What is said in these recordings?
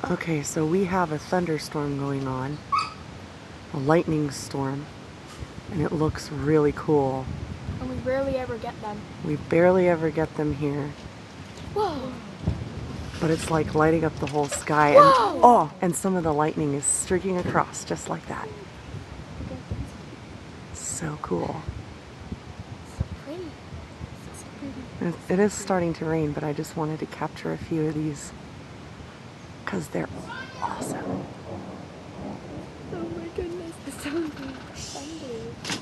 Okay, so we have a thunderstorm going on, a lightning storm, and it looks really cool. And we rarely ever get them. We barely ever get them here. Whoa! But it's like lighting up the whole sky. And Whoa! oh, and some of the lightning is streaking across just like that. So cool. So pretty. So pretty. It is starting to rain, but I just wanted to capture a few of these because they're awesome. Oh my goodness, the sound of thunder.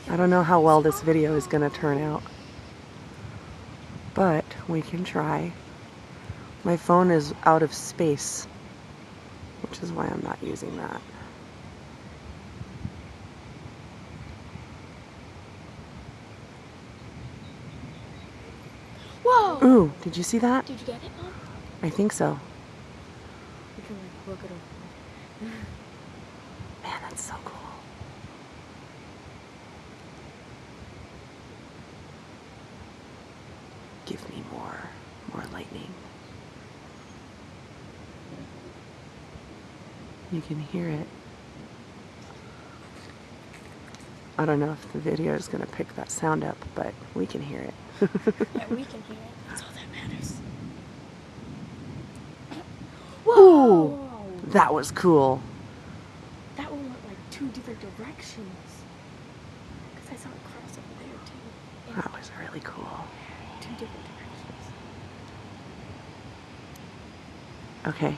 I don't know how well this video is going to turn out, but we can try. My phone is out of space, which is why I'm not using that. Whoa! Ooh, did you see that? Did you get it, Mom? I think so. We can like look at it. Man, that's so cool. Give me more lightning. You can hear it. I don't know if the video is going to pick that sound up, but we can hear it. Yeah, we can hear it. That's all that matters. Whoa! Whoa! That was cool. That one went like two different directions. Because I saw it cross over there too. That was really cool. Two different directions. Okay.